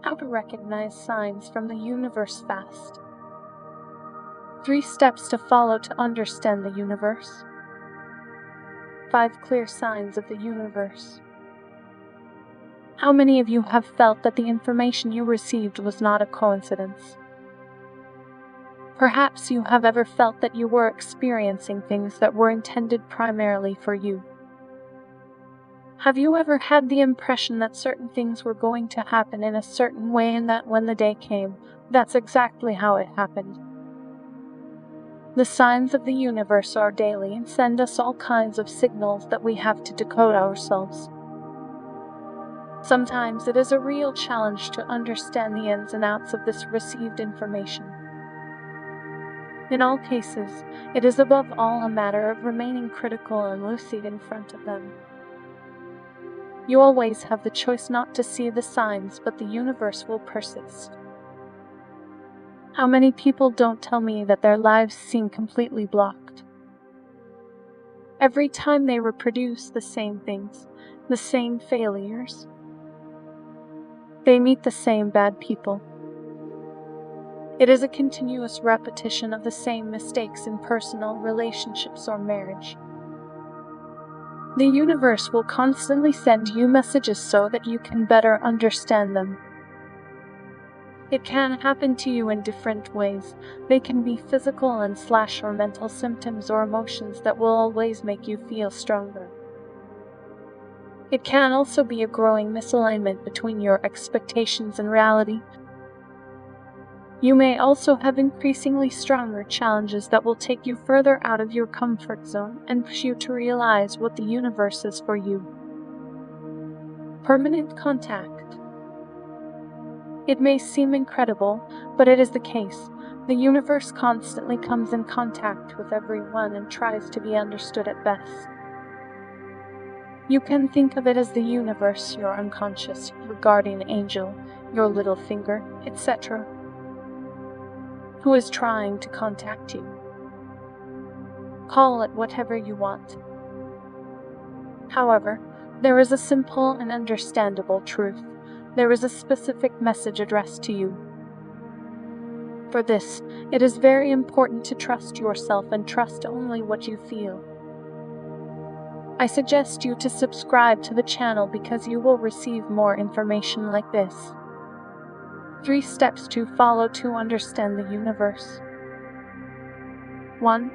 How to recognize signs from the universe fast. 3 steps to follow to understand the universe. 5 clear signs of the universe. How many of you have felt that the information you received was not a coincidence? Perhaps you have ever felt that you were experiencing things that were intended primarily for you. Have you ever had the impression that certain things were going to happen in a certain way and that when the day came, that's exactly how it happened? The signs of the universe are daily and send us all kinds of signals that we have to decode ourselves. Sometimes it is a real challenge to understand the ins and outs of this received information. In all cases, it is above all a matter of remaining critical and lucid in front of them. You always have the choice not to see the signs, but the universe will persist. How many people don't tell me that their lives seem completely blocked? Every time they reproduce the same things, the same failures. They meet the same bad people. It is a continuous repetition of the same mistakes in personal relationships or marriage. The universe will constantly send you messages so that you can better understand them. It can happen to you in different ways. They can be physical and / or mental symptoms or emotions that will always make you feel stronger. It can also be a growing misalignment between your expectations and reality. You may also have increasingly stronger challenges that will take you further out of your comfort zone and push you to realize what the universe is for you. Permanent contact. It may seem incredible, but it is the case. The universe constantly comes in contact with everyone and tries to be understood at best. You can think of it as the universe, your unconscious, your guardian angel, your little finger, etc., who is trying to contact you. Call it whatever you want. However, there is a simple and understandable truth. There is a specific message addressed to you. For this, it is very important to trust yourself and trust only what you feel. I suggest you to subscribe to the channel because you will receive more information like this. 3 steps to follow to understand the universe. 1.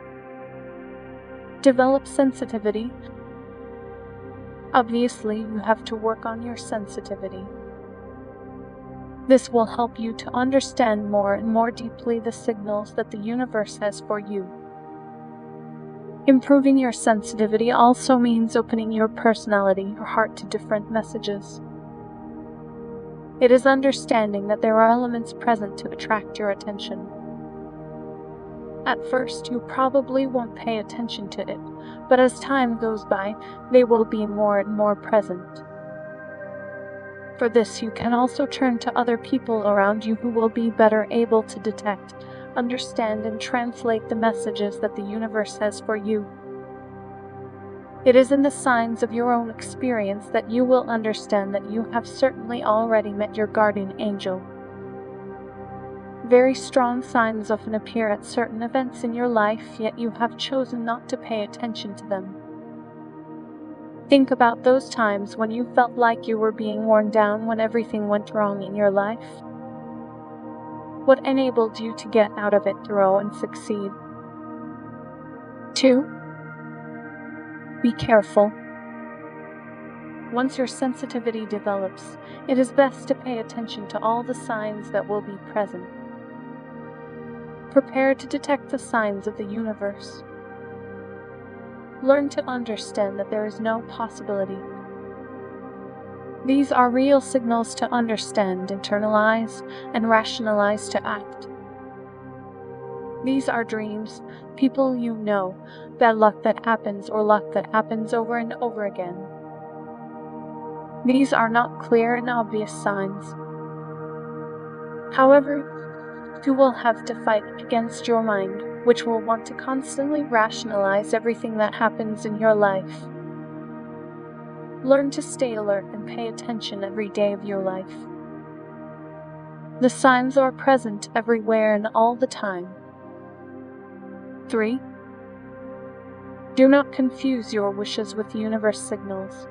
Develop sensitivity. Obviously, you have to work on your sensitivity. This will help you to understand more and more deeply the signals that the universe has for you. Improving your sensitivity also means opening your personality or heart to different messages. It is understanding that there are elements present to attract your attention. At first, you probably won't pay attention to it, but as time goes by, they will be more and more present. For this, you can also turn to other people around you who will be better able to detect, understand, and translate the messages that the universe has for you. It is in the signs of your own experience that you will understand that you have certainly already met your guardian angel. Very strong signs often appear at certain events in your life, yet you have chosen not to pay attention to them. Think about those times when you felt like you were being worn down when everything went wrong in your life. What enabled you to get out of it, grow, and succeed? 2. Be careful. Once your sensitivity develops, it is best to pay attention to all the signs that will be present. Prepare to detect the signs of the universe. Learn to understand that there is no possibility. These are real signals to understand, internalize, and rationalize to act. These are dreams, people you know, bad luck that happens or luck that happens over and over again. These are not clear and obvious signs. However, you will have to fight against your mind, which will want to constantly rationalize everything that happens in your life. Learn to stay alert and pay attention every day of your life. The signs are present everywhere and all the time. 3. Do not confuse your wishes with universe signals.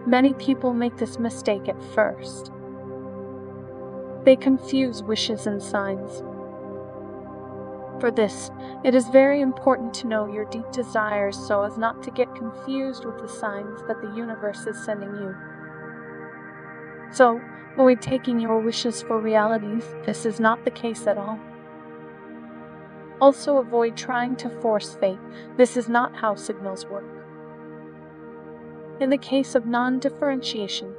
Many people make this mistake at first. They confuse wishes and signs. For this, it is very important to know your deep desires so as not to get confused with the signs that the universe is sending you. So, avoid taking your wishes for realities. This is not the case at all. Also, avoid trying to force fate. This is not how signals work. In the case of non-differentiation,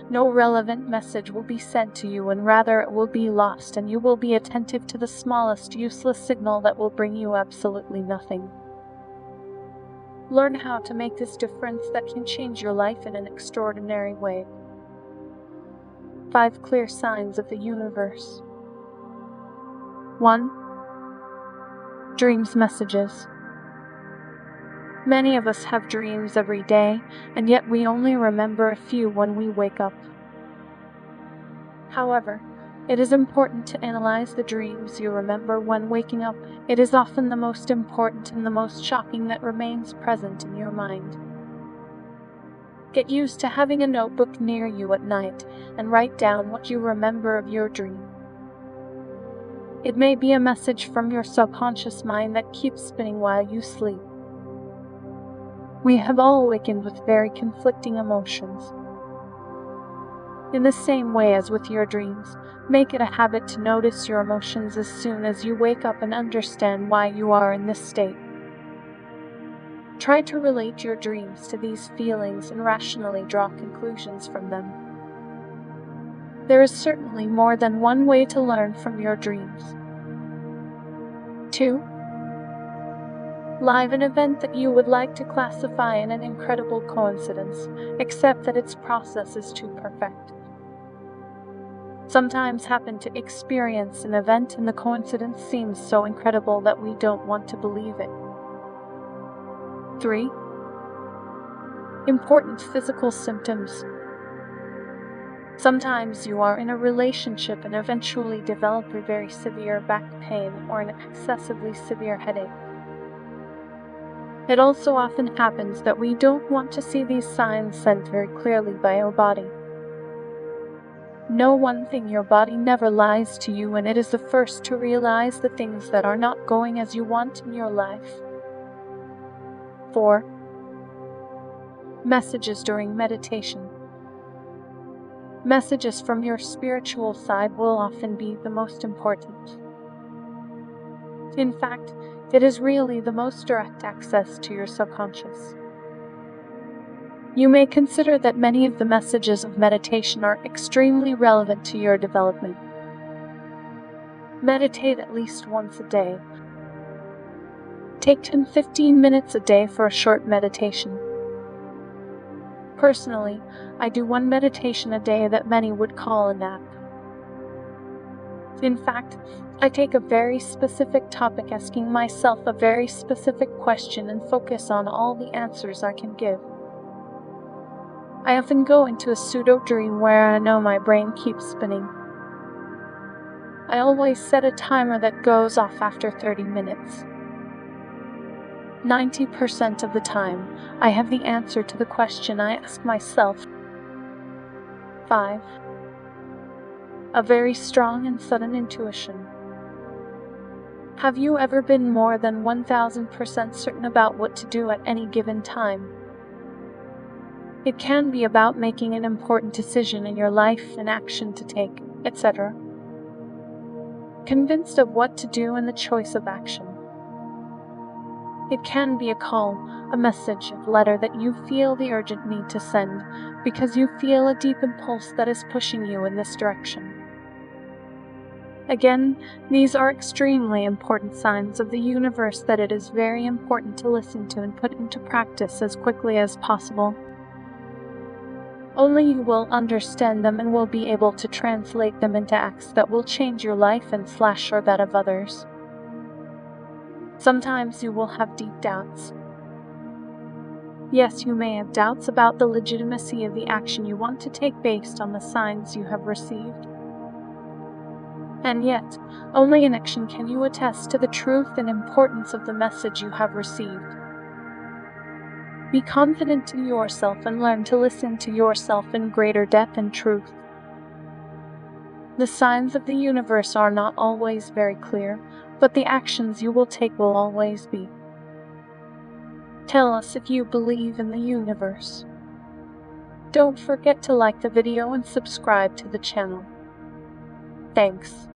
no relevant message will be sent to you, and rather it will be lost, and you will be attentive to the smallest useless signal that will bring you absolutely nothing. Learn how to make this difference that can change your life in an extraordinary way. 5 clear signs of the universe. 1. Dreams messages. Many of us have dreams every day, and yet we only remember a few when we wake up. However, it is important to analyze the dreams you remember when waking up. It is often the most important and the most shocking that remains present in your mind. Get used to having a notebook near you at night and write down what you remember of your dream. It may be a message from your subconscious mind that keeps spinning while you sleep. We have all awakened with very conflicting emotions. In the same way as with your dreams, make it a habit to notice your emotions as soon as you wake up and understand why you are in this state. Try to relate your dreams to these feelings and rationally draw conclusions from them. There is certainly more than one way to learn from your dreams. 2. Live an event that you would like to classify in an incredible coincidence, except that its process is too perfect. Sometimes happen to experience an event and the coincidence seems so incredible that we don't want to believe it. 3. Important physical symptoms. Sometimes you are in a relationship and eventually develop a very severe back pain or an excessively severe headache. It also often happens that we don't want to see these signs sent very clearly by our body. Know one thing: your body never lies to you, and it is the first to realize the things that are not going as you want in your life. 4. Messages during meditation. Messages from your spiritual side will often be the most important. In fact, it is really the most direct access to your subconscious. You may consider that many of the messages of meditation are extremely relevant to your development. Meditate at least once a day. Take 10-15 minutes a day for a short meditation. Personally, I do one meditation a day that many would call a nap. In fact, I take a very specific topic, asking myself a very specific question, and focus on all the answers I can give. I often go into a pseudo-dream where I know my brain keeps spinning. I always set a timer that goes off after 30 minutes. 90% of the time, I have the answer to the question I ask myself. 5. A very strong and sudden intuition. Have you ever been more than 1000% certain about what to do at any given time? It can be about making an important decision in your life, an action to take, etc. Convinced of what to do and the choice of action. It can be a call, a message, a letter that you feel the urgent need to send because you feel a deep impulse that is pushing you in this direction. Again, these are extremely important signs of the universe that it is very important to listen to and put into practice as quickly as possible. Only you will understand them and will be able to translate them into acts that will change your life and or that of others. Sometimes you will have deep doubts. Yes, you may have doubts about the legitimacy of the action you want to take based on the signs you have received. And yet, only in action can you attest to the truth and importance of the message you have received. Be confident in yourself and learn to listen to yourself in greater depth and truth. The signs of the universe are not always very clear, but the actions you will take will always be. Tell us if you believe in the universe. Don't forget to like the video and subscribe to the channel. Thanks.